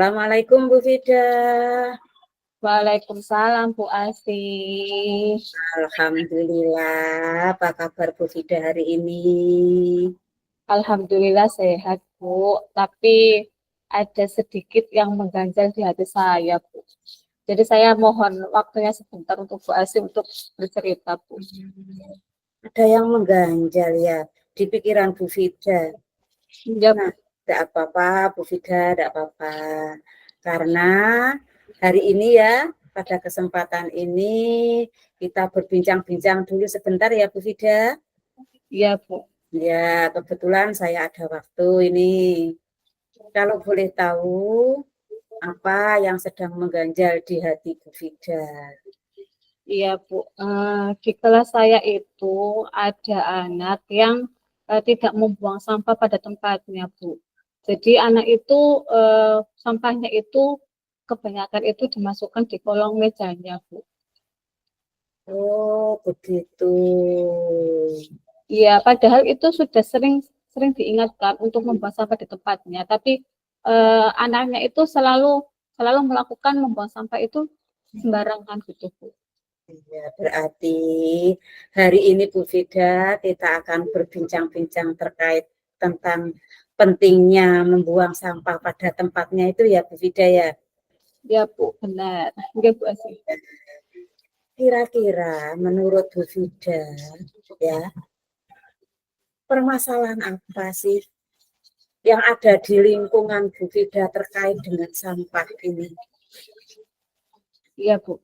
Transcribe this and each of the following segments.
Assalamualaikum Bu Fida. Waalaikumsalam Bu Asi. Alhamdulillah, apa kabar Bu Fida hari ini? Alhamdulillah sehat Bu, tapi ada sedikit yang mengganjal di hati saya Bu. Jadi saya mohon waktunya sebentar untuk Bu Asi untuk bercerita Bu. Ada yang mengganjal ya di pikiran Bu Fida. Ya Nah, Bu. tidak apa-apa Bu Fida, tidak apa-apa. Karena hari ini ya, pada kesempatan ini kita berbincang-bincang dulu sebentar ya Bu Fida. Ya Bu. Ya, kebetulan saya ada waktu ini. Kalau boleh tahu, apa yang sedang mengganjal di hati Bu Fida? Iya Bu. Di kelas saya itu ada anak yang tidak membuang sampah pada tempatnya Bu. Jadi anak itu sampahnya itu kebanyakan itu dimasukkan di kolong mejanya Bu. Oh, begitu. Iya, padahal itu sudah sering sering diingatkan untuk membuang sampah di tempatnya, tapi anaknya itu selalu selalu melakukan membuang sampah itu sembarangan gitu Bu. Ya, berarti hari ini Bu Fida kita akan berbincang-bincang terkait tentang pentingnya membuang sampah pada tempatnya itu ya Bu Fida ya. Ya Bu, benar. Ya Bu Asih. Kira-kira menurut Bu Fida ya, permasalahan apa sih yang ada di lingkungan Bu Fida terkait dengan sampah ini? Ya Bu,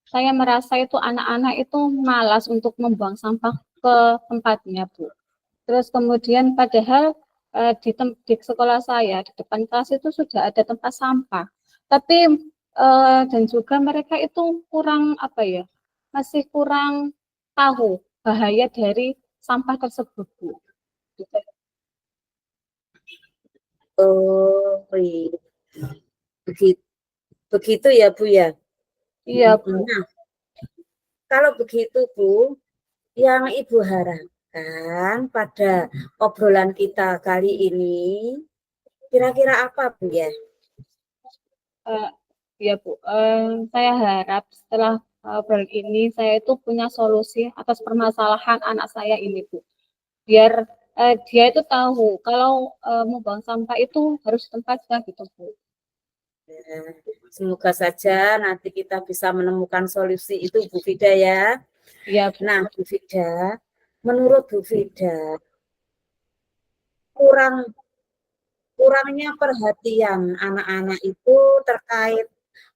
saya merasa itu anak-anak itu malas untuk membuang sampah ke tempatnya Bu. Terus kemudian padahal di sekolah saya di depan kelas itu sudah ada tempat sampah, tapi dan juga mereka itu kurang apa ya, masih kurang tahu bahaya dari sampah tersebut Bu. Oh, iya. Begitu, begitu ya Bu ya. Iya Bu. Nah, kalau begitu Bu, yang Ibu harapkan pada obrolan kita kali ini, kira-kira apa Bu ya? Eh, ya Bu, saya harap setelah obrolan ini saya itu punya solusi atas permasalahan anak saya ini Bu. Biar dia itu tahu kalau membuang sampah itu harus tempatnya gitu Bu. Semoga saja nanti kita bisa menemukan solusi itu Bu Fida ya. Iya Bu. Nah Bu Fida, menurut Bu Fida, kurangnya perhatian anak-anak itu terkait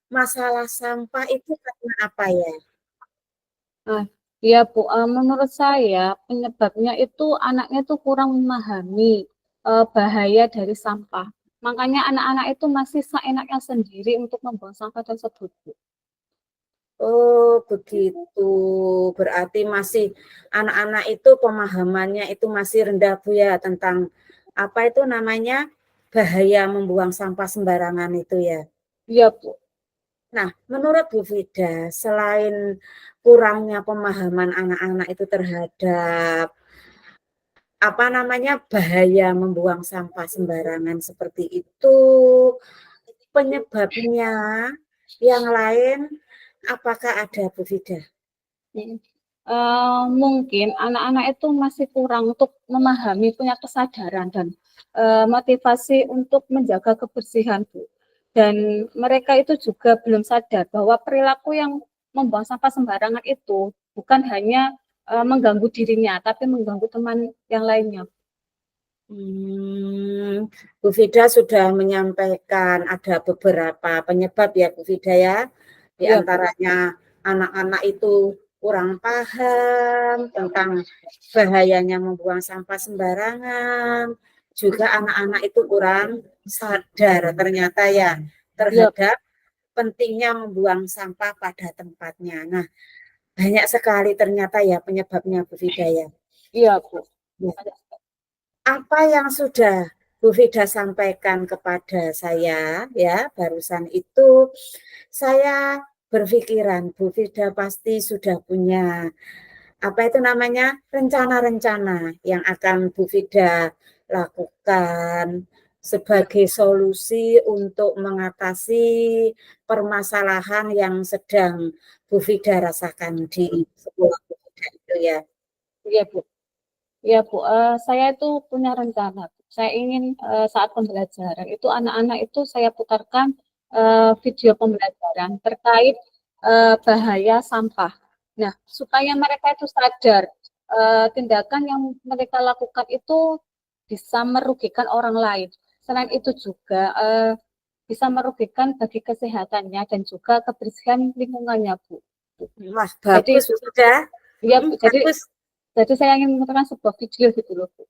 masalah sampah itu karena apa ya? Nah, iya Bu, menurut saya penyebabnya itu anaknya itu kurang memahami bahaya dari sampah. Makanya anak-anak itu masih seenaknya sendiri untuk membuang sampah tersebut Bu. Oh, begitu. Berarti masih anak-anak itu pemahamannya itu masih rendah Bu ya tentang apa itu namanya bahaya membuang sampah sembarangan itu ya. Iya Bu. Nah, menurut Bu Fida, selain kurangnya pemahaman anak-anak itu terhadap apa namanya bahaya membuang sampah sembarangan seperti itu, penyebabnya yang lain apakah ada Bu Fida? Mungkin anak-anak itu masih kurang untuk memahami, punya kesadaran dan motivasi untuk menjaga kebersihan, Bu. Dan mereka itu juga belum sadar bahwa perilaku yang membuang sampah sembarangan itu bukan hanya mengganggu dirinya, tapi mengganggu teman yang lainnya. Bu Fida sudah menyampaikan ada beberapa penyebab ya Bu Fida ya. Di Iya, Bu. antaranya anak-anak itu kurang paham tentang bahayanya membuang sampah sembarangan. Juga anak-anak itu kurang sadar ternyata ya Iya, terhadap pentingnya membuang sampah pada tempatnya. Nah, banyak sekali ternyata ya penyebabnya Bu Fida ya. iya, Bu. Ya. Apa yang sudah Bu Fida sampaikan kepada saya ya barusan itu saya berpikiran Bu Fida pasti sudah punya apa itu namanya rencana-rencana yang akan Bu Fida lakukan sebagai solusi untuk mengatasi permasalahan yang sedang Bu Fida rasakan di sekolah Bu Fida itu ya. Iya, Bu. Iya, Bu. Saya itu punya rencana. Saya ingin saat pembelajaran itu anak-anak itu saya putarkan video pembelajaran terkait bahaya sampah. Nah, supaya mereka itu sadar tindakan yang mereka lakukan itu bisa merugikan orang lain. Selain itu juga bisa merugikan bagi kesehatannya dan juga kebersihan lingkungannya, Bu. Wah, Jadi, bagus Bu Fida. ya, Bu, jadi Bagus. saya ingin memutarkan sebuah video gitu loh, Bu.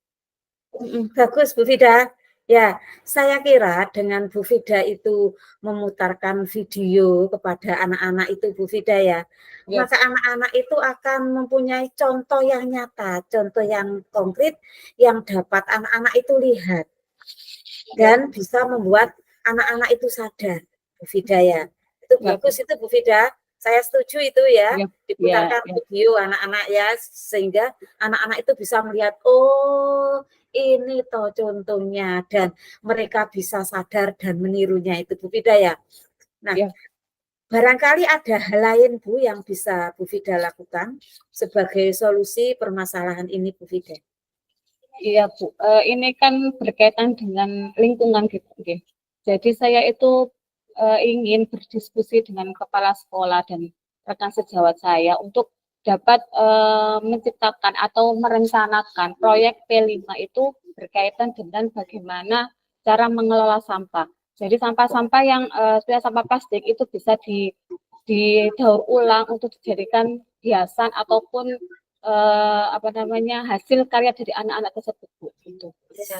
Bagus Bu Fida. Ya, saya kira dengan Bu Fida itu memutarkan video kepada anak-anak itu Bu Fida ya, Ya, maka anak-anak itu akan mempunyai contoh yang nyata, contoh yang konkret yang dapat anak-anak itu lihat dan bisa membuat anak-anak itu sadar, Bu Fida ya. Itu ya, Bu. bagus itu Bu Fida. Saya setuju itu ya, Ya, ya, diputarkan ya, video anak-anak ya sehingga anak-anak itu bisa melihat oh ini toh contohnya dan mereka bisa sadar dan menirunya itu Bu Fida ya. Nah, ya. barangkali ada hal lain Bu yang bisa Bu Fida lakukan sebagai solusi permasalahan ini Bu Fida. Iya, Bu. Ini kan berkaitan dengan lingkungan gitu. Nggih. Jadi saya itu ingin berdiskusi dengan kepala sekolah dan rekan sejawat saya untuk dapat menciptakan atau merencanakan proyek P5 itu berkaitan dengan bagaimana cara mengelola sampah. Jadi sampah-sampah yang sudah sampah plastik itu bisa didaur ulang untuk dijadikan hiasan ataupun apa namanya hasil karya dari anak-anak tersebut, Bu. Gitu. Ya,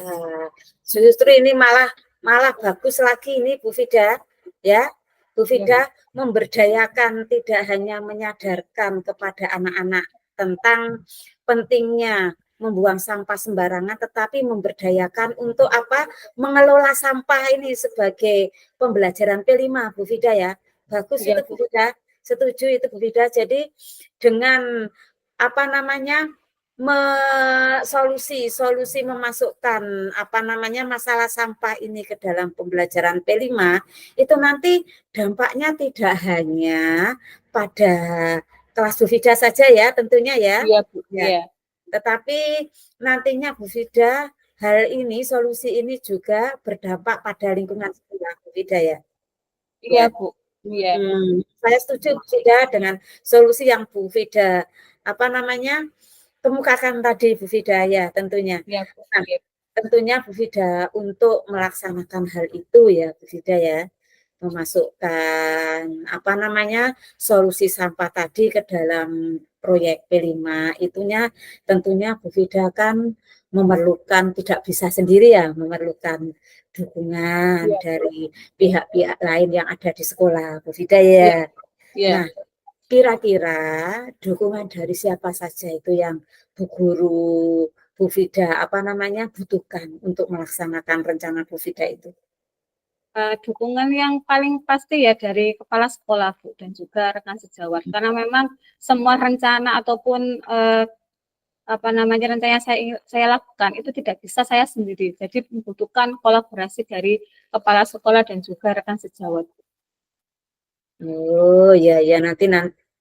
justru ini malah malah bagus lagi ini Bu Fida ya. Bu Fida memberdayakan tidak hanya menyadarkan kepada anak-anak tentang pentingnya membuang sampah sembarangan tetapi memberdayakan untuk apa? Mengelola sampah ini sebagai pembelajaran P5 Bu Fida ya. Bagus Ya, itu Bu Fida. Setuju itu Bu Fida. Jadi dengan apa namanya? Solusi memasukkan apa namanya masalah sampah ini ke dalam pembelajaran P5 itu nanti dampaknya tidak hanya pada kelas Bu Fida saja ya tentunya ya. iya, Bu. Ya, Iya, tetapi nantinya Bu Fida hal ini solusi ini juga berdampak pada lingkungan sekolah Bu Fida ya. iya, Ya. Bu. Iya, Saya setuju Bu Fida dengan solusi yang Bu Fida apa namanya kemukakan tadi Bu Fida ya tentunya. iya, Bu. Nah, Iya, tentunya Bu Fida untuk melaksanakan hal itu ya Bu Fida ya, memasukkan apa namanya solusi sampah tadi ke dalam proyek P5 itunya tentunya Bu Fida kan memerlukan tidak bisa sendiri ya, memerlukan dukungan iya, dari pihak-pihak lain yang ada di sekolah Bu Fida iya, ya. iya. Nah, kira-kira dukungan dari siapa saja itu yang Bu Guru, Bu Fida, apa namanya, butuhkan untuk melaksanakan rencana Bu Fida itu? Dukungan yang paling pasti ya dari kepala sekolah, Bu, dan juga rekan sejawat. Karena memang semua rencana ataupun apa namanya rencana yang saya lakukan itu tidak bisa saya sendiri. Jadi membutuhkan kolaborasi dari kepala sekolah dan juga rekan sejawat. Oh ya ya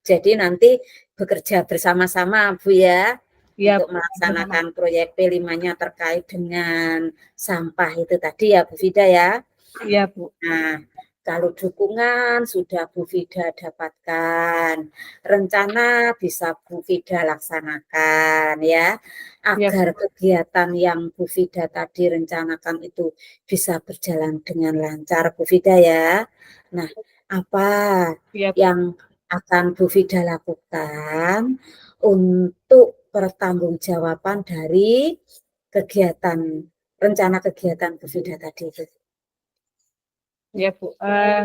jadi nanti bekerja bersama-sama Bu ya Iya, untuk Bu. Sama-sama. melaksanakan proyek P5-nya terkait dengan sampah itu tadi ya Bu Fida ya. Iya, Bu. Nah, kalau dukungan sudah Bu Fida dapatkan, rencana bisa Bu Fida laksanakan ya, Iya, agar Bu. kegiatan yang Bu Fida tadi rencanakan itu bisa berjalan dengan lancar Bu Fida ya. Nah, apa Iya, Bu. yang akan Bu Fida lakukan untuk pertanggungjawaban dari kegiatan rencana kegiatan Bu Fida tadi itu? Ya, Bu.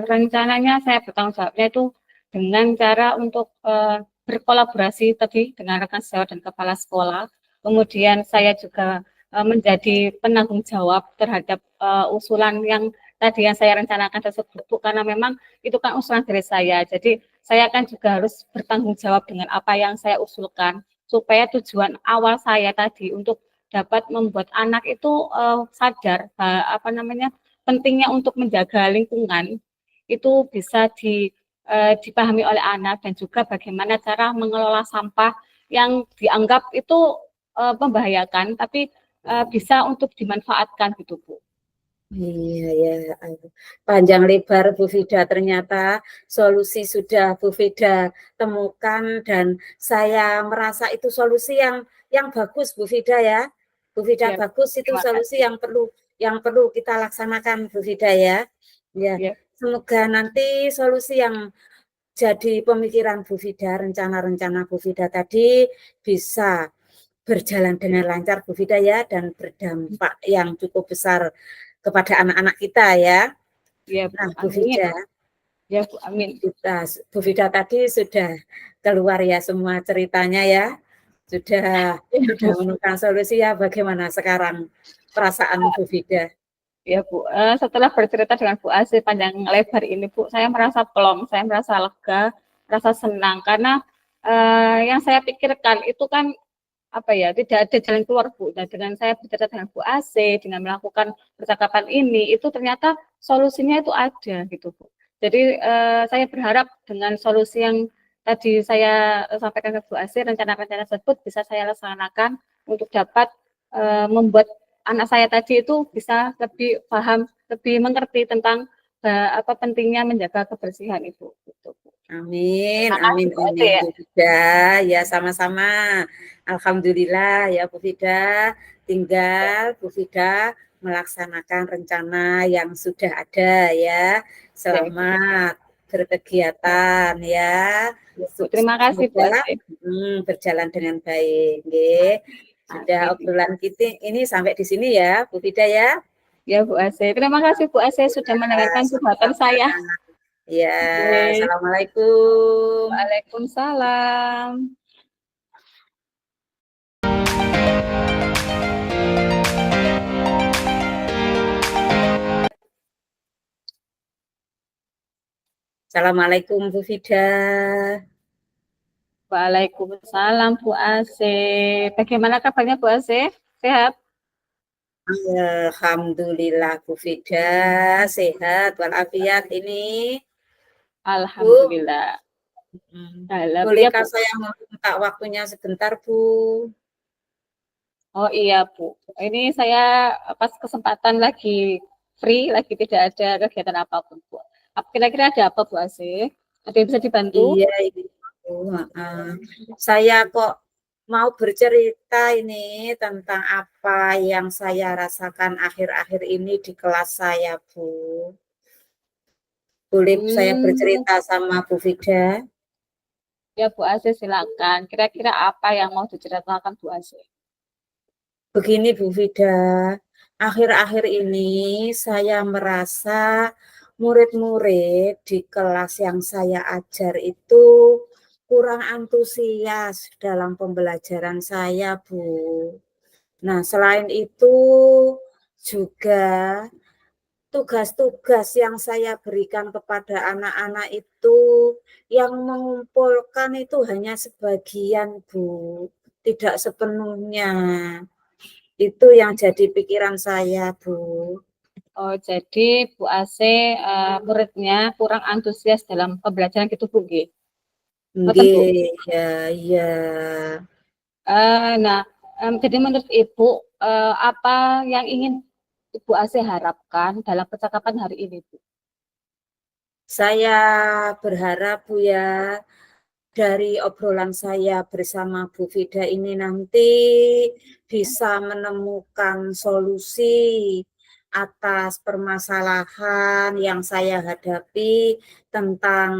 Rencananya saya bertanggung jawabnya itu dengan cara untuk berkolaborasi tadi dengan rekan sejawat dan kepala sekolah. Kemudian saya juga menjadi penanggung jawab terhadap usulan yang tadi yang saya rencanakan tersebut, Bu. Karena memang itu kan usulan dari saya. Jadi saya kan juga harus bertanggung jawab dengan apa yang saya usulkan supaya tujuan awal saya tadi untuk dapat membuat anak itu sadar apa namanya pentingnya untuk menjaga lingkungan itu bisa dipahami oleh anak dan juga bagaimana cara mengelola sampah yang dianggap itu membahayakan tapi bisa untuk dimanfaatkan gitu Bu. Iya ya, panjang lebar Bu Fida, ternyata solusi sudah Bu Fida temukan dan saya merasa itu solusi yang bagus Bu Fida ya. Bu Fida Ya, bagus, itu terima solusi kasih. yang perlu kita laksanakan Bu Fida ya. Ya, Ya, semoga nanti solusi yang jadi pemikiran Bu Fida, rencana-rencana Bu Fida tadi bisa berjalan dengan lancar Bu Fida ya, dan berdampak yang cukup besar kepada anak-anak kita ya. ya Bu, Nah, Bu amin. Fida, Ya Bu, amin. Bu Fida tadi sudah keluar ya semua ceritanya ya. Sudah Ya sudah Bu. menemukan solusi ya. Bagaimana sekarang perasaan Bu Fida? Ya Bu, setelah bercerita dengan Bu Asih panjang lebar ini Bu, saya merasa plong, saya merasa lega, merasa senang karena yang saya pikirkan itu kan apa ya, tidak ada jalan keluar Bu. Dan dengan saya bercerita dengan Bu Asih, dengan melakukan percakapan ini, itu ternyata solusinya itu ada gitu Bu. Jadi saya berharap dengan solusi yang tadi saya sampaikan ke Bu Asih, rencana-rencana tersebut bisa saya laksanakan untuk dapat membuat anak saya tadi itu bisa lebih paham, lebih mengerti tentang apa pentingnya menjaga kebersihan itu. Gitu. Amin, Terima kasih amin, Bu Ade amin ya. Bu Fida. Ya sama-sama. Alhamdulillah ya Bu Fida. Tinggal Bu Fida melaksanakan rencana yang sudah ada ya. Ya, Ibu. Selamat berkegiatan ya. Ya, Bu. Terima kasih Bu Semoga Ade. berjalan dengan baik. Nggih. Sudah Amin. obrolan kita ini sampai di sini ya Bu Fida ya. Ya Bu Ase. Terima kasih Bu Ase sudah mendengarkan curhatan Sama-sama. saya. Ya, Oke. Assalamualaikum. Waalaikumsalam. Assalamualaikum Bu Fida. Waalaikumsalam Bu Ase. Bagaimana kabarnya Bu Ase? Sehat? Alhamdulillah Bu Fida sehat walafiat ini Bu. Alhamdulillah. Dalam. Iya Bolehkah Bu. saya meminta waktunya sebentar Bu? Oh iya Bu. Ini saya pas kesempatan lagi free, lagi tidak ada kegiatan apapun Bu. Kira-kira ada apa Bu Ase? Ada yang bisa dibantu? Iya ini Bu. Saya kok mau bercerita ini tentang apa yang saya rasakan akhir-akhir ini di kelas saya Bu. Boleh saya Hmm, bercerita sama Bu Fida? ya Bu Ase silakan. Kira-kira apa yang mau diceritakan Bu Ase? Begini Bu Fida, akhir-akhir ini saya merasa murid-murid di kelas yang saya ajar itu kurang antusias dalam pembelajaran saya, Bu. Nah, selain itu juga tugas-tugas yang saya berikan kepada anak-anak itu yang mengumpulkan itu hanya sebagian, Bu, tidak sepenuhnya. Itu yang jadi pikiran saya, Bu. Oh, jadi Bu Ase muridnya kurang antusias dalam pembelajaran gitu Bu G. Ngoten Bu. Nggih, ya, iya. Nah, jadi menurut Ibu apa yang ingin Ibu Ase harapkan dalam percakapan hari ini Bu? Saya berharap, Bu ya, dari obrolan saya bersama Bu Fida ini nanti bisa menemukan solusi atas permasalahan yang saya hadapi tentang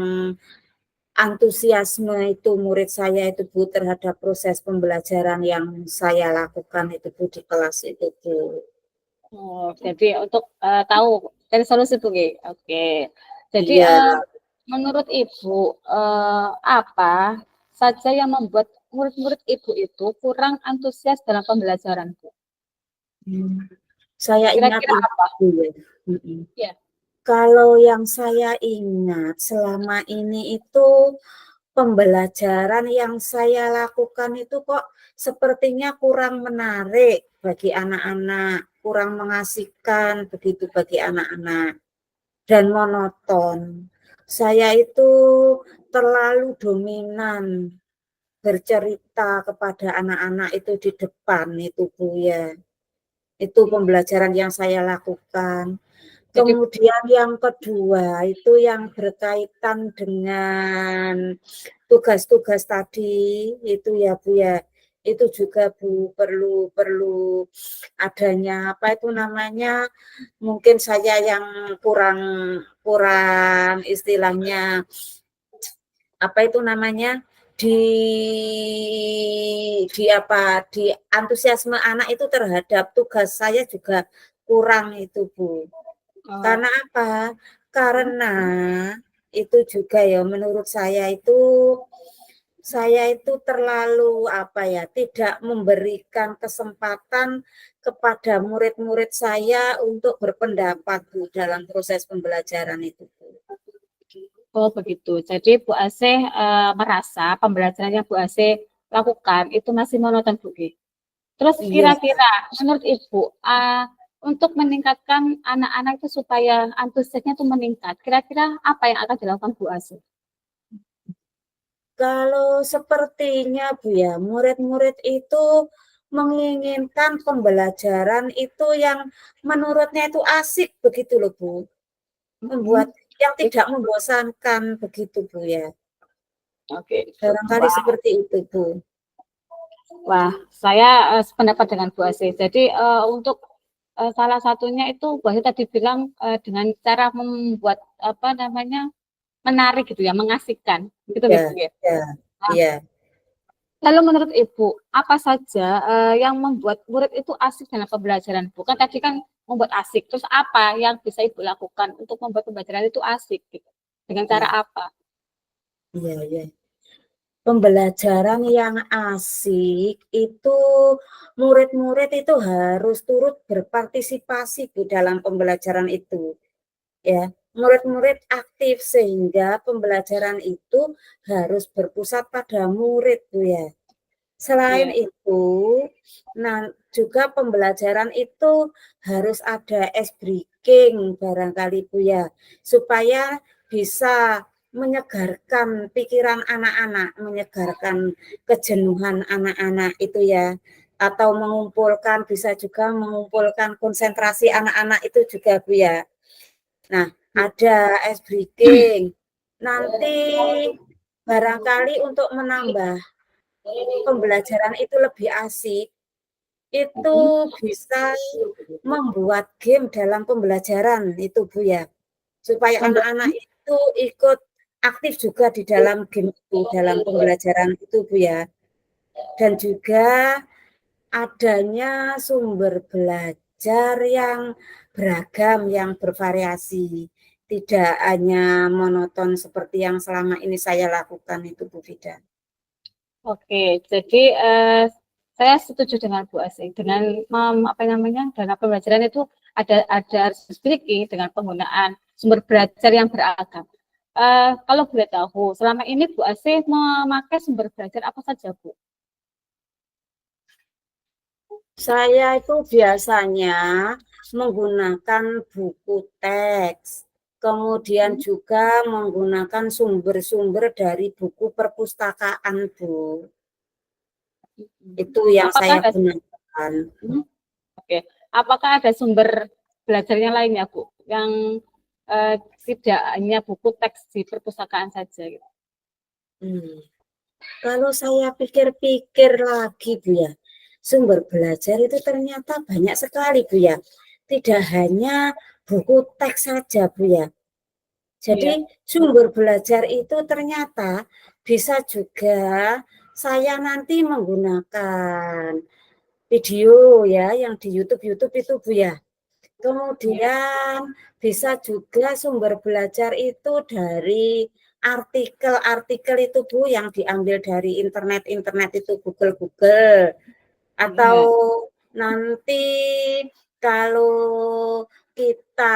antusiasme itu murid saya itu Bu terhadap proses pembelajaran yang saya lakukan itu Bu di kelas itu Bu. Oh, jadi untuk tahu dari solusi Bu G. Oke. Jadi Iya. menurut Ibu apa saja yang membuat murid-murid Ibu itu kurang antusias dalam pembelajaran Bu? Saya ingat Kira-kira ini apa? Bu ya. Ya. Kalau yang saya ingat selama ini itu pembelajaran yang saya lakukan itu kok sepertinya kurang menarik bagi anak-anak, kurang mengasihkan begitu bagi anak-anak, dan monoton. Saya itu terlalu dominan bercerita kepada anak-anak itu di depan itu Bu ya. Itu pembelajaran yang saya lakukan. Jadi Kemudian yang kedua itu yang berkaitan dengan tugas-tugas tadi itu ya Bu ya. Itu juga Bu perlu perlu adanya apa itu namanya, mungkin saya yang kurang kurang istilahnya apa itu namanya, di apa, di antusiasme anak itu terhadap tugas saya juga kurang itu Bu. Karena apa? Karena itu juga ya menurut saya itu terlalu apa ya, tidak memberikan kesempatan kepada murid-murid saya untuk berpendapat Bu dalam proses pembelajaran itu Bu. oh begitu. Jadi Bu Asih merasa pembelajaran yang Bu Asih lakukan itu masih monoton Bu Gi. Terus Iya. kira-kira menurut Ibu untuk meningkatkan anak-anak itu supaya antusiasnya itu meningkat, kira-kira apa yang akan dilakukan Bu Asih? Kalau sepertinya Bu ya, murid-murid itu menginginkan pembelajaran itu yang menurutnya itu asik begitu loh Bu. Membuat yang tidak membosankan begitu Bu ya. Oke. Barangkali Wah, seperti itu Bu. wah, saya sependapat dengan Bu Asih. Jadi untuk salah satunya itu Bu Asih tadi bilang dengan cara membuat apa namanya menarik gitu ya, mengasihkan, gitu Ya, gitu ya. ya, Nah, iya. lalu menurut Ibu, apa saja yang membuat murid itu asik dalam pembelajaran? Bukan tadi kan membuat asik, terus apa yang bisa Ibu lakukan untuk membuat pembelajaran itu asik gitu? Dengan cara Iya, apa? iya, iya. Pembelajaran yang asik itu murid-murid itu harus turut berpartisipasi di dalam pembelajaran itu. Ya, murid-murid aktif sehingga pembelajaran itu harus berpusat pada murid Bu ya. Selain Iya. itu, nah juga pembelajaran itu harus ada ice breaking barangkali Bu ya, supaya bisa menyegarkan pikiran anak-anak, menyegarkan kejenuhan anak-anak itu ya, atau mengumpulkan, bisa juga mengumpulkan konsentrasi anak-anak itu juga Bu ya. Nah, ada ice breaking. Nanti barangkali untuk menambah pembelajaran itu lebih asik, itu bisa membuat game dalam pembelajaran itu Bu ya. Supaya Membuat anak-anak itu ikut aktif juga di dalam game itu, dalam pembelajaran itu Bu ya. Dan juga adanya sumber belajar yang beragam, yang bervariasi. Tidak hanya monoton seperti yang selama ini saya lakukan itu Bu Fida. oke, jadi saya setuju dengan Bu Asih dengan apa namanya dana pembelajaran itu ada harus dimiliki dengan penggunaan sumber belajar yang beragam. Kalau boleh tahu, selama ini Bu Asih memakai sumber belajar apa saja Bu? Saya itu biasanya menggunakan buku teks, kemudian juga menggunakan sumber-sumber dari buku perpustakaan, Bu. Itu yang Apakah saya ada gunakan. oke, apakah ada sumber belajarnya lainnya Bu yang eh, tidak hanya buku teks di perpustakaan saja gitu? Hmm. Kalau saya pikir-pikir lagi, Bu ya, sumber belajar itu ternyata banyak sekali, Bu ya. Tidak hanya buku teks saja, Bu ya. Jadi Iya. sumber belajar itu ternyata bisa juga saya nanti menggunakan video ya yang di YouTube itu Bu ya. Iya. Kemudian bisa juga sumber belajar itu dari artikel-artikel itu Bu yang diambil dari internet itu Google atau Iya. nanti kalau kita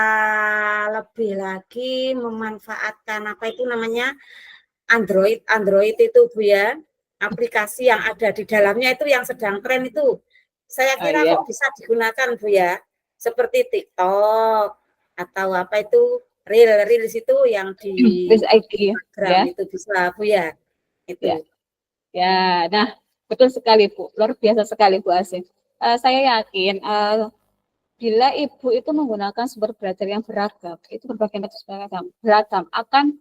lebih lagi memanfaatkan apa itu namanya Android itu Bu ya, aplikasi yang ada di dalamnya itu yang sedang tren itu. Saya kira iya. kok bisa digunakan Bu ya, seperti TikTok atau apa itu Reels itu yang di Face ID Instagram ya. itu bisa Bu ya. Ya. Itu. Ya, nah betul sekali Bu, luar biasa sekali Bu Asih. Saya yakin bila Ibu itu menggunakan sumber belajar yang beragam, itu berbagai macam beragam akan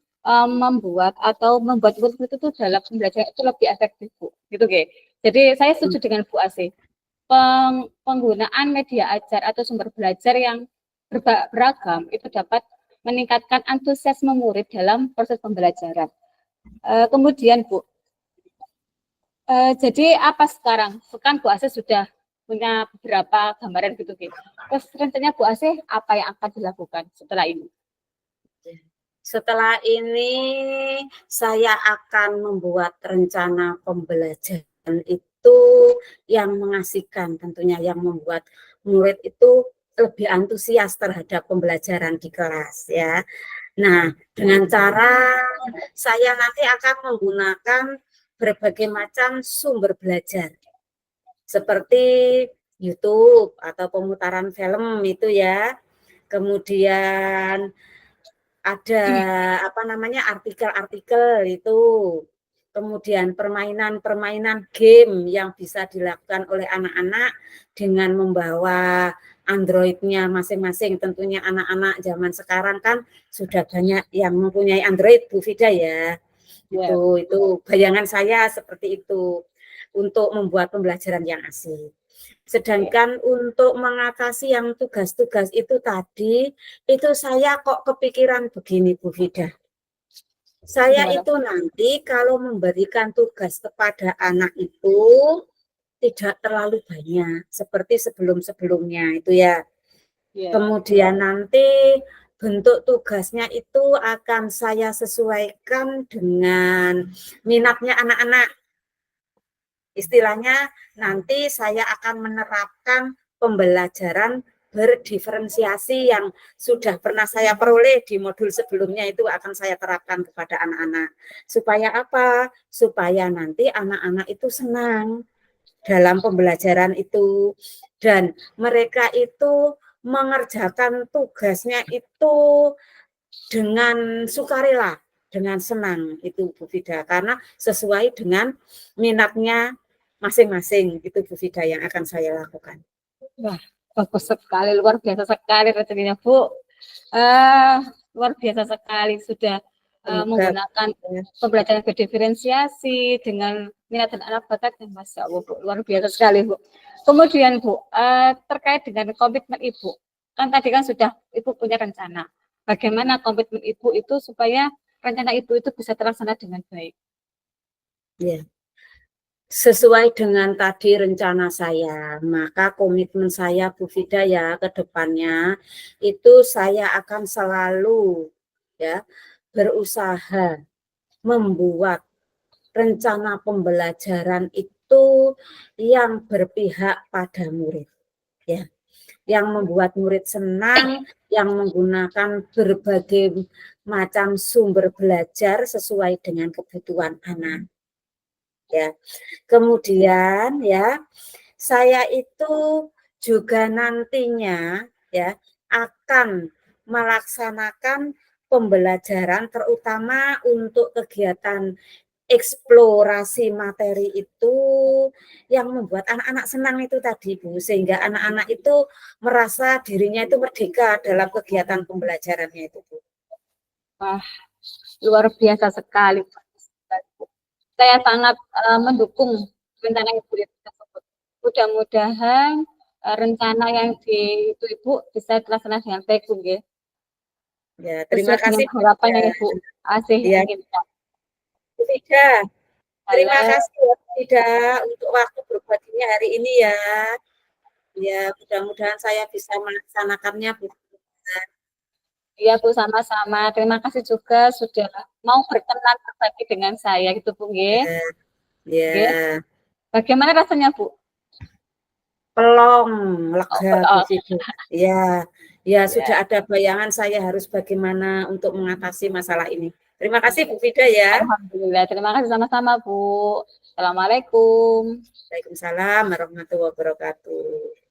membuat murid itu dalam pembelajaran itu lebih efektif Bu. Gitu Oke. Jadi saya setuju dengan Bu Asih. Penggunaan media ajar atau sumber belajar yang beragam itu dapat meningkatkan antusiasme murid dalam proses pembelajaran. Kemudian Bu, jadi apa sekarang? Kan Bu Asih sudah punya beberapa gambaran gitu. Terus rencananya Bu Asih apa yang akan dilakukan setelah ini? Setelah ini saya akan membuat rencana pembelajaran itu yang mengasihkan tentunya, yang membuat murid itu lebih antusias terhadap pembelajaran di kelas ya. Nah, dengan cara saya nanti akan menggunakan berbagai macam sumber belajar seperti YouTube atau pemutaran film itu ya. Kemudian ada apa namanya artikel-artikel itu, kemudian permainan-permainan game yang bisa dilakukan oleh anak-anak dengan membawa Android-nya masing-masing. Tentunya anak-anak zaman sekarang kan sudah banyak yang mempunyai Android Bu Fida ya. Itu bayangan saya seperti itu untuk membuat pembelajaran yang asik. Sedangkan untuk mengatasi yang tugas-tugas itu tadi, itu saya kok kepikiran begini Bu Fida. Saya Gimana? itu nanti kalau memberikan tugas kepada anak itu tidak terlalu banyak seperti sebelum-sebelumnya itu ya. Kemudian nanti bentuk tugasnya itu akan saya sesuaikan dengan minatnya anak-anak. Istilahnya nanti saya akan menerapkan pembelajaran berdiferensiasi yang sudah pernah saya peroleh di modul sebelumnya itu akan saya terapkan kepada anak-anak. Supaya apa? Supaya nanti anak-anak itu senang dalam pembelajaran itu dan mereka itu mengerjakan tugasnya itu dengan sukarela, dengan senang itu Bu Fida, karena sesuai dengan minatnya masing-masing itu Bu Fida yang akan saya lakukan. Wah, bagus sekali, luar biasa sekali rencananya Bu. Luar biasa sekali sudah menggunakan pembelajaran berdiferensiasi dengan minat dan anak bakat yang Masya Allah Bu, luar biasa sekali Bu. Kemudian Bu, terkait dengan komitmen Ibu, kan tadi kan sudah Ibu punya rencana. Bagaimana komitmen Ibu itu supaya rencana Ibu itu bisa terlaksana dengan baik? Ya. Sesuai dengan tadi rencana saya, maka komitmen saya Bu Fida ya ke depannya itu saya akan selalu ya berusaha membuat rencana pembelajaran itu yang berpihak pada murid ya, yang membuat murid senang, yang menggunakan berbagai macam sumber belajar sesuai dengan kebutuhan anak ya. Kemudian ya, saya itu juga nantinya ya akan melaksanakan pembelajaran terutama untuk kegiatan eksplorasi materi itu yang membuat anak-anak senang itu tadi Bu, sehingga anak-anak itu merasa dirinya itu merdeka dalam kegiatan pembelajarannya itu Bu. Wah, luar biasa sekali. Saya sangat mendukung rencana Ibu tersebut. Mudah-mudahan rencana yang itu Ibu bisa terlaksana dengan baik Bu. Ya, terima Sesuai dengan kasih Bu harapan Fida. yang Ibu Asih Ya, inginkan. Bu Fida. Terima Halo, kasih ya Bu Fida untuk waktu berbaginya hari ini ya. Ya, mudah-mudahan saya bisa melaksanakannya Bu. iya Bu sama-sama. Terima kasih juga sudah mau berkenan berbagi dengan saya gitu Bu. Ya, ya. Bagaimana rasanya Bu? Pelong, Oh, lega Bu Fida. Ya, ya ya. sudah ada bayangan saya harus bagaimana untuk mengatasi masalah ini. Terima kasih Bu Fida ya. Alhamdulillah, terima kasih sama-sama Bu. Assalamualaikum. Waalaikumsalam warahmatullahi wabarakatuh.